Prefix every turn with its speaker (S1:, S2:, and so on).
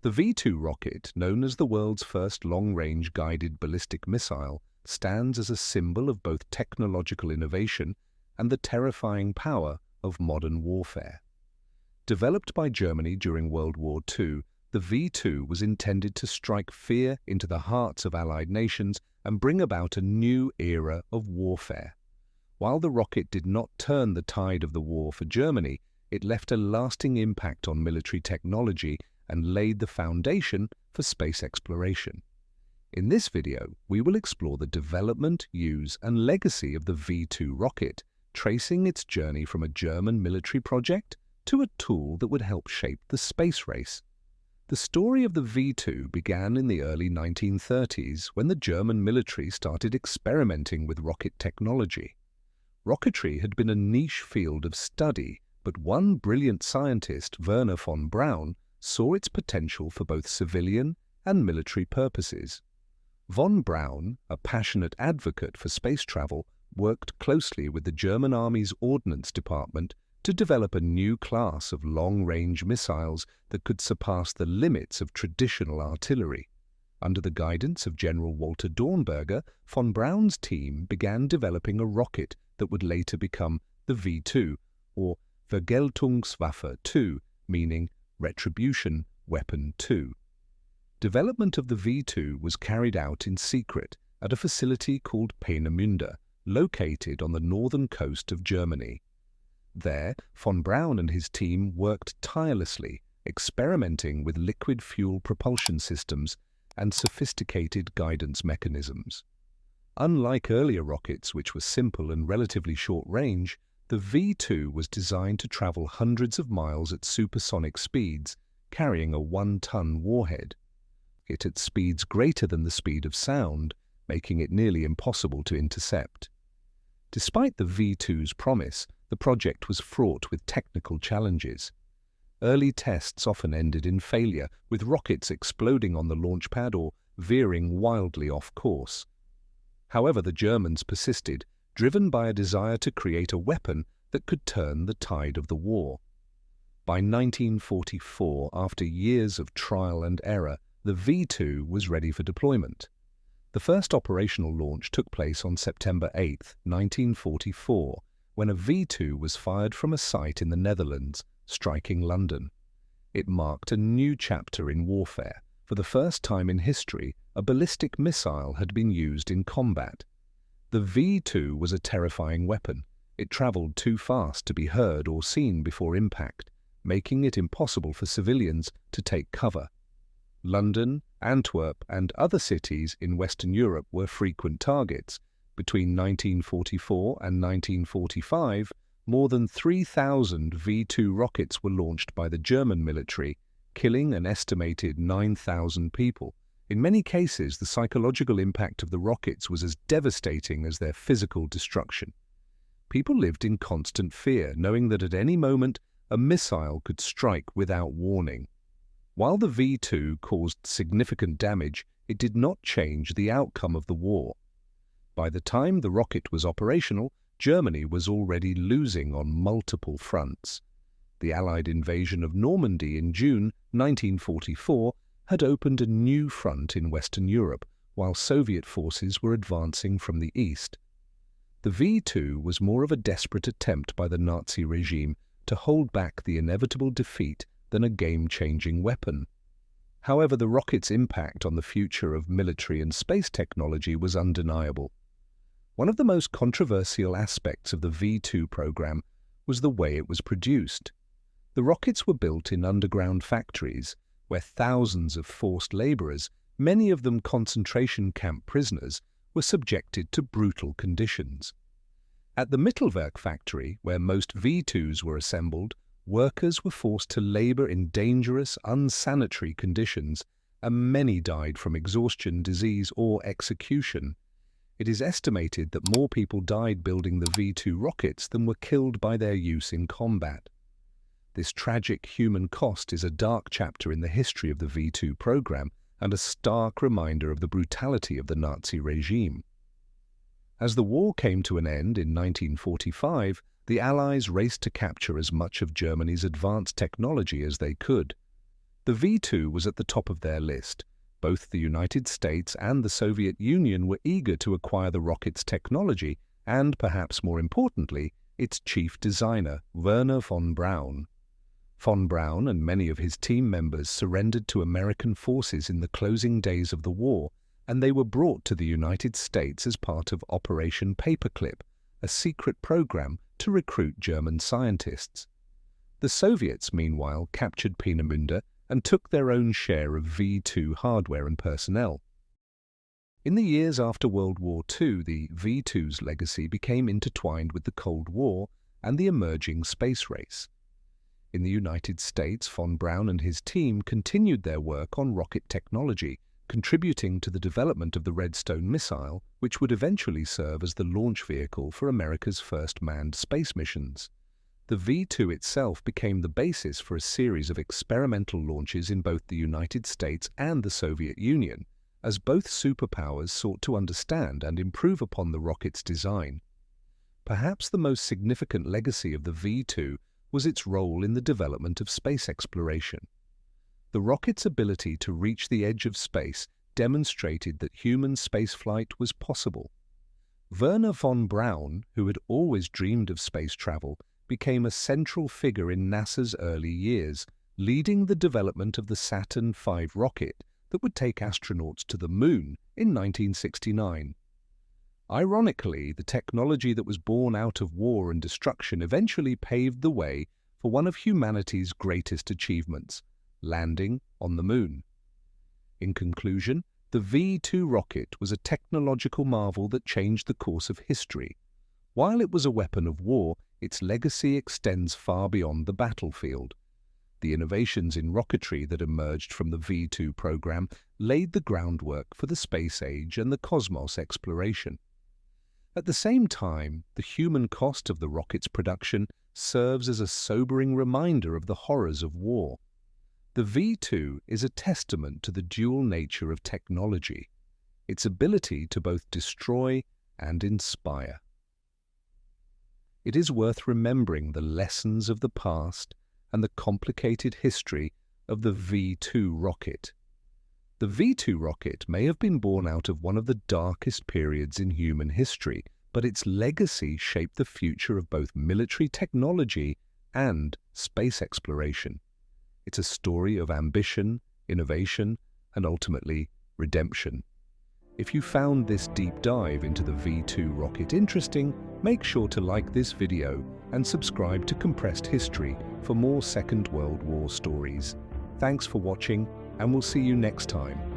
S1: The V-2 rocket, known as the world's first long-range guided ballistic missile, stands as a symbol of both technological innovation and the terrifying power of modern warfare. Developed by Germany during World War II, the V-2 was intended to strike fear into the hearts of Allied nations and bring about a new era of warfare. While the rocket did not turn the tide of the war for Germany, it left a lasting impact on military technology and laid the foundation for space exploration. In this video, we will explore the development, use, and legacy of the V-2 rocket, tracing its journey from a German military project to a tool that would help shape the space race. The story of the V-2 began in the early 1930s when the German military started experimenting with rocket technology. Rocketry had been a niche field of study, but one brilliant scientist, Wernher von Braun, saw its potential for both civilian and military purposes. Von Braun, a passionate advocate for space travel, worked closely with the German Army's Ordnance Department to develop a new class of long-range missiles that could surpass the limits of traditional artillery. Under the guidance of General Walter Dornberger, von Braun's team began developing a rocket that would later become the V-2, or Vergeltungswaffe 2, meaning Retribution Weapon 2. Development of the V-2 was carried out in secret at a facility called Peenemünde, located on the northern coast of Germany. There, von Braun and his team worked tirelessly, experimenting with liquid fuel propulsion systems and sophisticated guidance mechanisms. Unlike earlier rockets, which were simple and relatively short-range, the V-2 was designed to travel hundreds of miles at supersonic speeds, carrying a 1-ton warhead. It at speeds greater than the speed of sound, making it nearly impossible to intercept. Despite the V-2's promise, the project was fraught with technical challenges. Early tests often ended in failure, with rockets exploding on the launch pad or veering wildly off course. However, the Germans persisted, driven by a desire to create a weapon that could turn the tide of the war. By 1944, after years of trial and error, the V-2 was ready for deployment. The first operational launch took place on September 8, 1944, when a V-2 was fired from a site in the Netherlands, striking London. It marked a new chapter in warfare. For the first time in history, a ballistic missile had been used in combat. The V-2 was a terrifying weapon. It traveled too fast to be heard or seen before impact, making it impossible for civilians to take cover. London, Antwerp, and other cities in Western Europe were frequent targets. Between 1944 and 1945, more than 3,000 V-2 rockets were launched by the German military, killing an estimated 9,000 people. In many cases, the psychological impact of the rockets was as devastating as their physical destruction. People lived in constant fear, knowing that at any moment a missile could strike without warning. While the V-2 caused significant damage, it did not change the outcome of the war. By the time the rocket was operational, Germany was already losing on multiple fronts. The Allied invasion of Normandy in June 1944 had opened a new front in Western Europe, while Soviet forces were advancing from the east. The V-2 was more of a desperate attempt by the Nazi regime to hold back the inevitable defeat than a game-changing weapon. However, the rocket's impact on the future of military and space technology was undeniable. One of the most controversial aspects of the V-2 program was the way it was produced. The rockets were built in underground factories, where thousands of forced laborers, many of them concentration camp prisoners, were subjected to brutal conditions. At the Mittelwerk factory, where most V-2s were assembled, workers were forced to labor in dangerous, unsanitary conditions, and many died from exhaustion, disease, or execution. It is estimated that more people died building the V-2 rockets than were killed by their use in combat. This tragic human cost is a dark chapter in the history of the V-2 program and a stark reminder of the brutality of the Nazi regime. As the war came to an end in 1945, the Allies raced to capture as much of Germany's advanced technology as they could. The V-2 was at the top of their list. Both the United States and the Soviet Union were eager to acquire the rocket's technology and, perhaps more importantly, its chief designer, Wernher von Braun. Von Braun and many of his team members surrendered to American forces in the closing days of the war, and they were brought to the United States as part of Operation Paperclip, a secret program to recruit German scientists. The Soviets, meanwhile, captured Peenemünde and took their own share of V-2 hardware and personnel. In the years after World War II, the V-2's legacy became intertwined with the Cold War and the emerging space race. In the United States, von Braun and his team continued their work on rocket technology, contributing to the development of the Redstone missile, which would eventually serve as the launch vehicle for America's first manned space missions. The V-2 itself became the basis for a series of experimental launches in both the United States and the Soviet Union, as both superpowers sought to understand and improve upon the rocket's design. Perhaps the most significant legacy of the V-2 was its role in the development of space exploration. The rocket's ability to reach the edge of space demonstrated that human spaceflight was possible. Wernher von Braun, who had always dreamed of space travel, became a central figure in NASA's early years, leading the development of the Saturn V rocket that would take astronauts to the Moon in 1969. Ironically, the technology that was born out of war and destruction eventually paved the way for one of humanity's greatest achievements, landing on the Moon. In conclusion, the V-2 rocket was a technological marvel that changed the course of history. While it was a weapon of war, its legacy extends far beyond the battlefield. The innovations in rocketry that emerged from the V-2 program laid the groundwork for the space age and the cosmos exploration. At the same time, the human cost of the rocket's production serves as a sobering reminder of the horrors of war. The V-2 is a testament to the dual nature of technology, its ability to both destroy and inspire. It is worth remembering the lessons of the past and the complicated history of the V-2 rocket. The V-2 rocket may have been born out of one of the darkest periods in human history, but its legacy shaped the future of both military technology and space exploration. It's a story of ambition, innovation, and ultimately, redemption. If you found this deep dive into the V-2 rocket interesting, make sure to like this video and subscribe to Compressed History for more Second World War stories. Thanks for watching, and we'll see you next time.